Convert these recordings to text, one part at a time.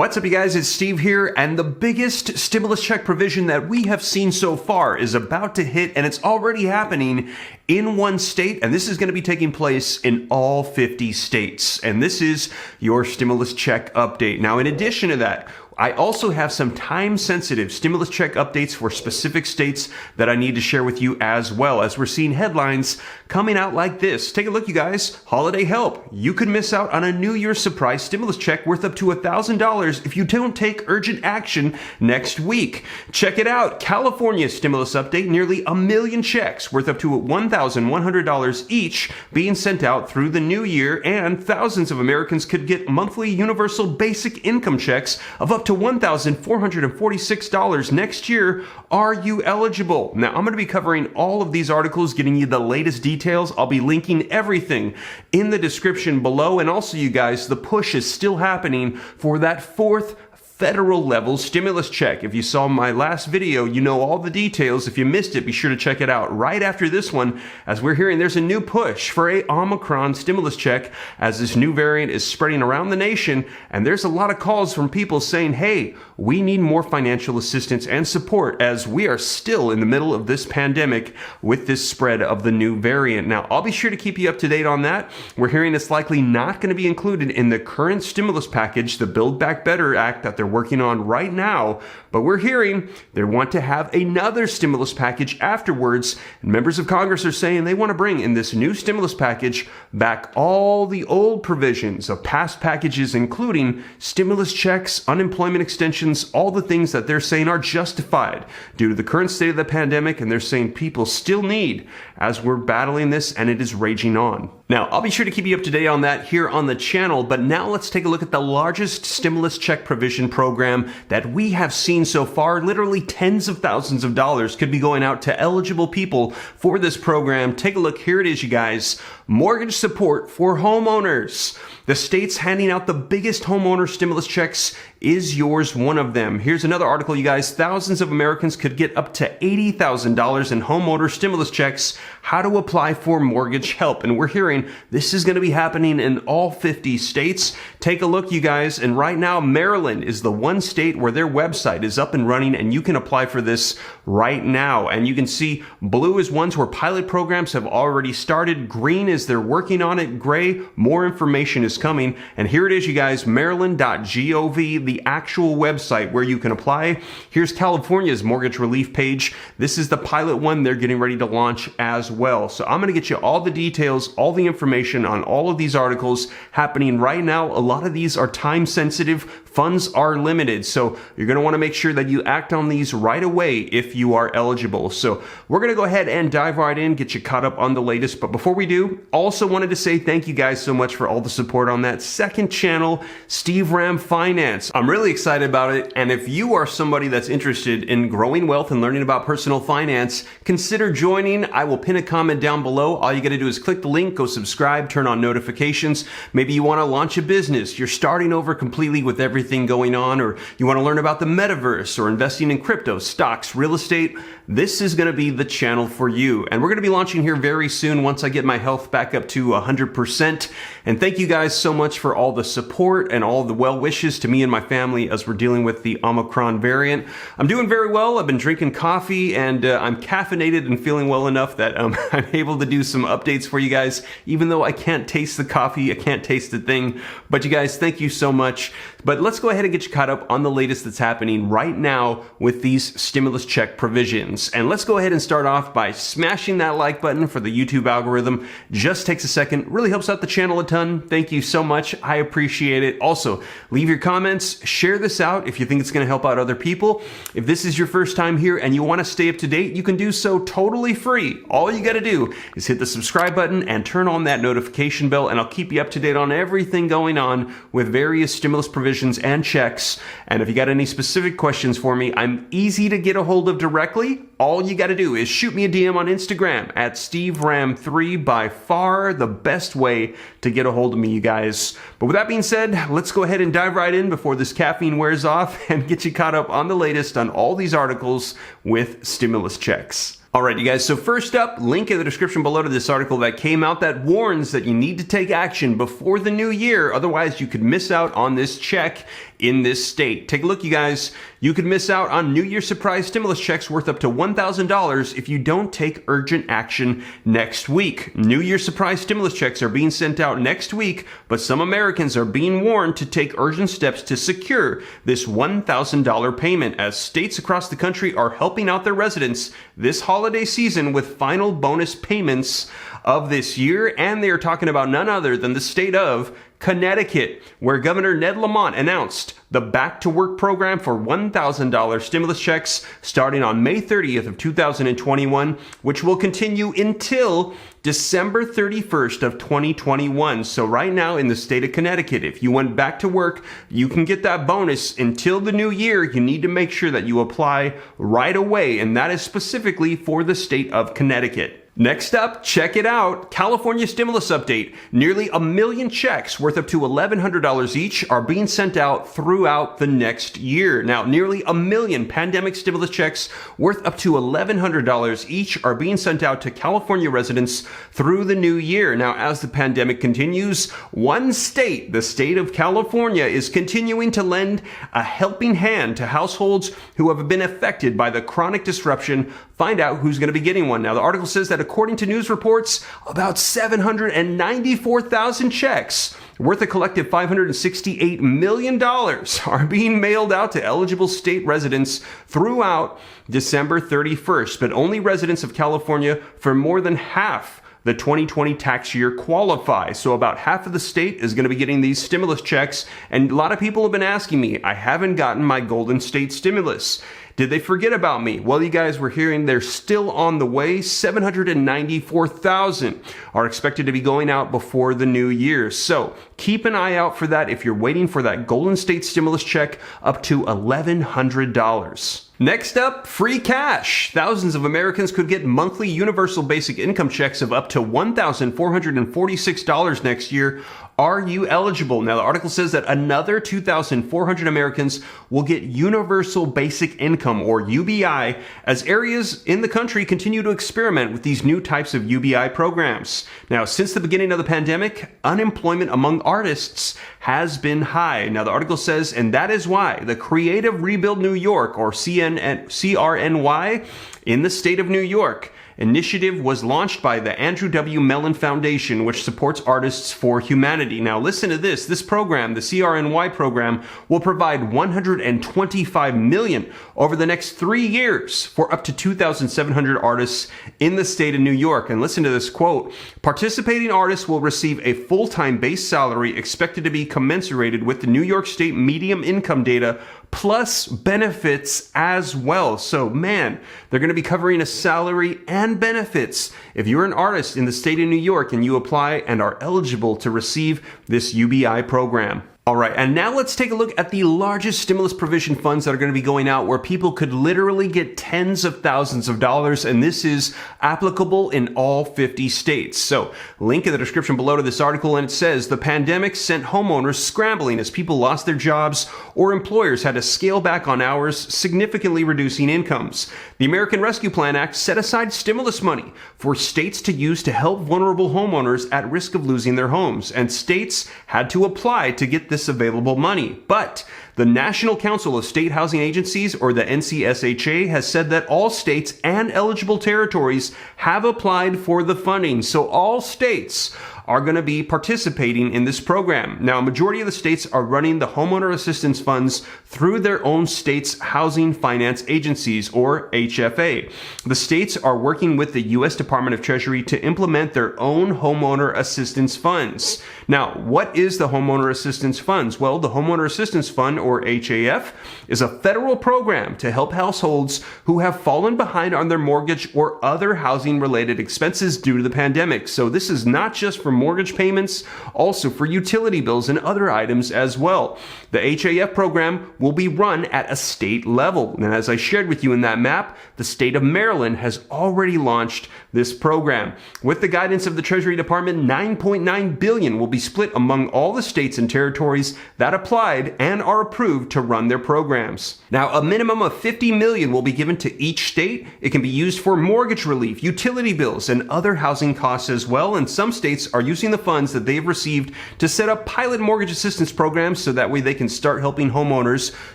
What's up, you guys? It's Steve here, and the biggest stimulus check provision that we have seen so far is about to hit, and it's already happening in one state, and this is going to be taking place in all 50 states. And this is your stimulus check update. Now, in addition to that, I also have some time-sensitive stimulus check updates for specific states that I need to share with you as well, as we're seeing headlines coming out like this. Take a look, you guys. Holiday help. You could miss out on a New Year's surprise stimulus check worth up to $1,000 if you don't take urgent action next week. Check it out. California stimulus update. Nearly 1 million checks worth up to $1,100 each being sent out through the new year, and thousands of Americans could get monthly universal basic income checks of up to $1,446 next year. Are you eligible? Now, I'm going to be covering all of these articles, getting you the latest details. I'll be linking everything in the description below. And also, you guys, the push is still happening for that fourth federal level stimulus check. If you saw my last video, you know all the details. If you missed it, be sure to check it out right after this one, as we're hearing there's a new push for a Omicron stimulus check as this new variant is spreading around the nation. And there's a lot of calls from people saying, hey, we need more financial assistance and support as we are still in the middle of this pandemic with this spread of the new variant. Now, I'll be sure to keep you up to date on that. We're hearing it's likely not going to be included in the current stimulus package, the Build Back Better Act that they're working on right now, but we're hearing they want to have another stimulus package afterwards, and members of Congress are saying they want to bring in this new stimulus package back all the old provisions of past packages, including stimulus checks, unemployment extensions, all the things that they're saying are justified due to the current state of the pandemic, and they're saying people still need as we're battling this and it is raging on. Now, I'll be sure to keep you up to date on that here on the channel, but now let's take a look at the largest stimulus check provision program that we have seen so far. Literally tens of thousands of dollars could be going out to eligible people for this program. Take a look. Here it is, you guys. Mortgage support for homeowners. The states handing out the biggest homeowner stimulus checks. Is yours one of them? Here's another article, you guys. Thousands of Americans could get up to $80,000 in homeowner stimulus checks. How to apply for mortgage help. And we're hearing this is going to be happening in all 50 states. Take a look, you guys. And right now, Maryland is the one state where their website is up and running, and you can apply for this right now. And you can see blue is ones where pilot programs have already started. Green is they're working on it. Gray, more information is coming. And here it is, you guys, maryland.gov, the actual website where you can apply. Here's California's mortgage relief page. This is the pilot one they're getting ready to launch as well. So I'm going to get you all the details, all the information on all of these articles happening right now. A lot of these are time sensitive. Funds are limited. So you're going to want to make sure that you act on these right away if you are eligible. So we're going to go ahead and dive right in, get you caught up on the latest. But before we do, also wanted to say thank you guys so much for all the support on that second channel, Steve Ram Finance. I'm really excited about it. And if you are somebody that's interested in growing wealth and learning about personal finance, consider joining. I will pin a comment down below. All you got to do is click the link, go subscribe, turn on notifications. Maybe you want to launch a business. You're starting over completely with everything going on, or you want to learn about the metaverse or investing in crypto, stocks, real estate. This is going to be the channel for you. And we're going to be launching here very soon once I get my health back up to 100%. And thank you guys so much for all the support and all the well wishes to me and my family as we're dealing with the Omicron variant. I'm doing very well. I've been drinking coffee, and I'm caffeinated and feeling well enough that I'm able to do some updates for you guys, even though I can't taste the coffee, I can't taste the thing. But you guys, thank you so much. But let's go ahead and get you caught up on the latest that's happening right now with these stimulus check provisions. And let's go ahead and start off by smashing that like button for the YouTube algorithm. Just takes a second, really helps out the channel a ton. Thank you so much. I appreciate it. Also, leave your comments, share this out if you think it's going to help out other people. If this is your first time here and you want to stay up to date, you can do so totally free. All you got to do is hit the subscribe button and turn on that notification bell, and I'll keep you up to date on everything going on with various stimulus provisions and checks. And if you got any specific questions for me, I'm easy to get a hold of directly. All you got to do is shoot me a DM on Instagram at SteveRam3. By far the best way to get a hold of me, you guys. But with that being said, let's go ahead and dive right in before this caffeine wears off and get you caught up on the latest on all these articles with stimulus checks. All right, you guys, so first up, link in the description below to this article that came out that warns that you need to take action before the new year. Otherwise, you could miss out on this check in this state. Take a look, you guys. You could miss out on New Year's surprise stimulus checks worth up to $1,000 if you don't take urgent action next week. New Year's surprise stimulus checks are being sent out next week, but some Americans are being warned to take urgent steps to secure this $1,000 payment as states across the country are helping out their residents this holiday season with final bonus payments of this year. And they are talking about none other than the state of Connecticut, where Governor Ned Lamont announced the Back to Work program for $1,000 stimulus checks starting on May 30th of 2021, which will continue until December 31st of 2021. So right now in the state of Connecticut, if you went back to work, you can get that bonus until the new year. You need to make sure that you apply right away, and that is specifically for the state of Connecticut. Next up, check it out. California stimulus update. Nearly 1 million checks worth up to $1,100 each are being sent out throughout the next year. Now, nearly 1 million pandemic stimulus checks worth up to $1,100 each are being sent out to California residents through the new year. Now, as the pandemic continues, one state, the state of California, is continuing to lend a helping hand to households who have been affected by the chronic disruption. Find out who's going to be getting one. Now, the article says that according to news reports, about 794,000 checks worth a collective $568 million are being mailed out to eligible state residents throughout December 31st, but only residents of California for more than half the 2020 tax year qualify. So about half of the state is going to be getting these stimulus checks. And a lot of people have been asking me, I haven't gotten my Golden State stimulus. Did they forget about me? Well, you guys were hearing they're still on the way. 794,000 are expected to be going out before the new year. So keep an eye out for that if you're waiting for that Golden State stimulus check up to $1,100. Next up, free cash. Thousands of Americans could get monthly universal basic income checks of up to $1,446 next year. Are you eligible? Now, the article says that another 2,400 Americans will get universal basic income, or UBI, as areas in the country continue to experiment with these new types of UBI programs. Now, since the beginning of the pandemic, unemployment among artists has been high. Now, the article says, and that is why the Creative Rebuild New York, or CRNY, in the state of New York, initiative was launched by the Andrew W. Mellon Foundation, which supports Artists for Humanity. Now, listen to this. This program, the CRNY program, will provide $125 million over the next 3 years for up to 2,700 artists in the state of New York. And listen to this quote. Participating artists will receive a full-time base salary expected to be commensurated with the New York State median income data, plus benefits as well. So, man, they're going to be covering a salary and benefits if you're an artist in the state of New York and you apply and are eligible to receive this UBI program. All right, and now let's take a look at the largest stimulus provision funds that are going to be going out, where people could literally get tens of thousands of dollars, and this is applicable in all 50 states. So, link in the description below to this article, and it says the pandemic sent homeowners scrambling as people lost their jobs or employers had to scale back on hours, significantly reducing incomes. The American Rescue Plan Act set aside stimulus money for states to use to help vulnerable homeowners at risk of losing their homes, and states had to apply to get this available money. But the National Council of State Housing Agencies, or the NCSHA, has said that all states and eligible territories have applied for the funding. So all states are going to be participating in this program. Now, a majority of the states are running the homeowner assistance funds through their own state's housing finance agencies, or HFA. The states are working with the U.S. Department of Treasury to implement their own homeowner assistance funds. Now, what is the homeowner assistance funds? Well, the Homeowner Assistance Fund, or HAF, is a federal program to help households who have fallen behind on their mortgage or other housing-related expenses due to the pandemic. So this is not just for mortgage payments, also for utility bills and other items as well. The HAF program will be run at a state level. And as I shared with you in that map, the state of Maryland has already launched this program. With the guidance of the Treasury Department, $9.9 billion will be be split among all the states and territories that applied and are approved to run their programs. Now, a minimum of $50 million will be given to each state. It can be used for mortgage relief, utility bills, and other housing costs as well. And some states are using the funds that they've received to set up pilot mortgage assistance programs so that way they can start helping homeowners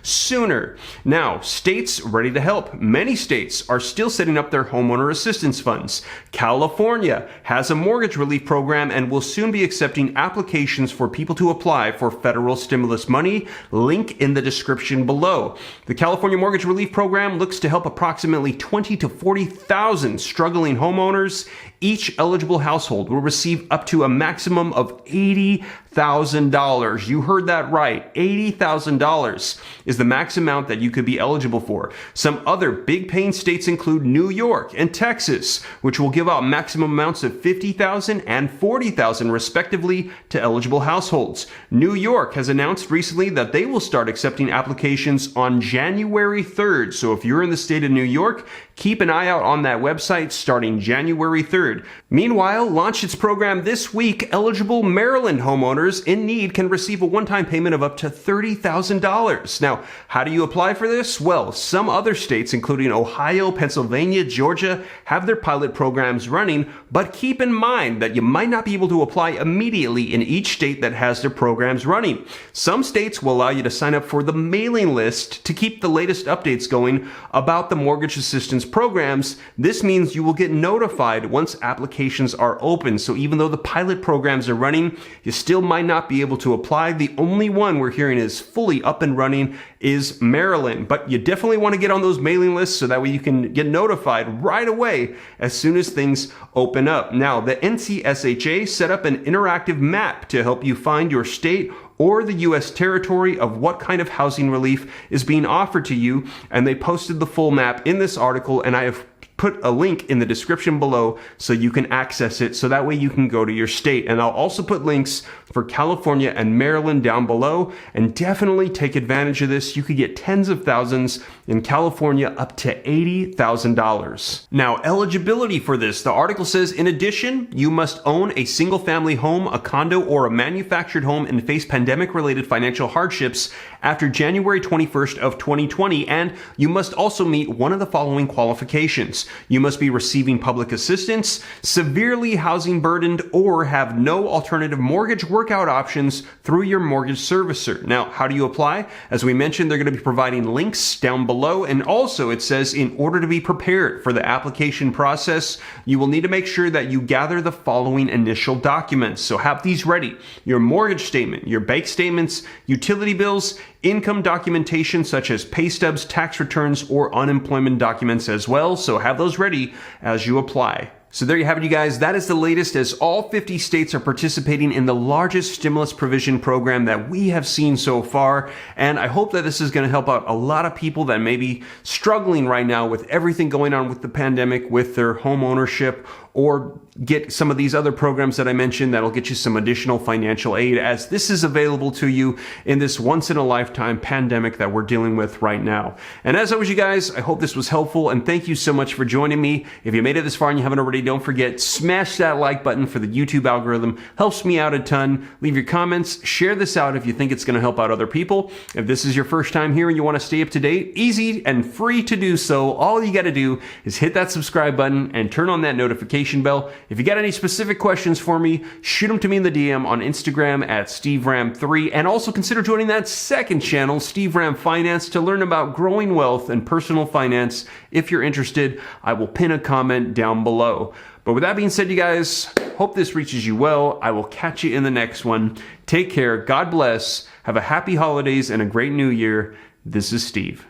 sooner. Now, states ready to help. Many states are still setting up their homeowner assistance funds. California has a mortgage relief program and will soon be accepting applications for people to apply for federal stimulus money. Link in the description below. The California Mortgage Relief Program looks to help approximately 20 to 40,000 struggling homeowners. Each eligible household will receive up to a maximum of $80,000. You heard that right. $80,000 is the max amount that you could be eligible for. Some other big paying states include New York and Texas, which will give out maximum amounts of $50,000 and $40,000 respectively to eligible households. New York has announced recently that they will start accepting applications on January 3rd. So if you're in the state of New York, keep an eye out on that website starting January 3rd. Meanwhile, launched its program this week. Eligible Maryland homeowners in need can receive a one-time payment of up to $30,000. Now, how do you apply for this? Well, some other states, including Ohio, Pennsylvania, Georgia, have their pilot programs running, but keep in mind that you might not be able to apply immediately in each state that has their programs running. Some states will allow you to sign up for the mailing list to keep the latest updates going about the mortgage assistance programs. This means you will get notified once applications are open. So even though the pilot programs are running, you still might not be able to apply. The only one we're hearing is fully up and running is Maryland. But you definitely want to get on those mailing lists so that way you can get notified right away as soon as things open up. Now, the NCSHA set up an interactive map to help you find your state or the U.S. territory of what kind of housing relief is being offered to you. And they posted the full map in this article, and I have put a link in the description below so you can access it, so that way you can go to your state. And I'll also put links for California and Maryland down below, and definitely take advantage of this. You could get tens of thousands, in California up to $80,000. Now, eligibility for this, the article says, in addition, you must own a single family home, a condo, or a manufactured home and face pandemic related financial hardships after January 21st of 2020, and you must also meet one of the following qualifications. You must be receiving public assistance, severely housing burdened, or have no alternative mortgage workout options through your mortgage servicer. Now, how do you apply? As we mentioned, they're going to be providing links down below, and also it says in order to be prepared for the application process, you will need to make sure that you gather the following initial documents. So have these ready: your mortgage statement, your bank statements, utility bills, income documentation such as pay stubs, tax returns, or unemployment documents as well. So have those ready as you apply. So there you have it, you guys. That is the latest, as all 50 states are participating in the largest stimulus provision program that we have seen so far. And I hope that this is going to help out a lot of people that may be struggling right now with everything going on with the pandemic, with their home ownership, or get some of these other programs that I mentioned that'll get you some additional financial aid, as this is available to you in this once-in-a-lifetime pandemic that we're dealing with right now. And as always, you guys, I hope this was helpful, and thank you so much for joining me. If you made it this far and you haven't already, don't forget, smash that like button for the YouTube algorithm. Helps me out a ton. Leave your comments. Share this out if you think it's going to help out other people. If this is your first time here and you want to stay up to date, easy and free to do so. All you got to do is hit that subscribe button and turn on that notification bell. If you got any specific questions for me, shoot them to me in the DM on Instagram at SteveRam3, and also consider joining that second channel, Steve Ram Finance, to learn about growing wealth and personal finance. If you're interested, I will pin a comment down below. But with that being said, you guys, hope this reaches you well. I will catch you in the next one. Take care. God bless. Have a happy holidays and a great new year. This is Steve.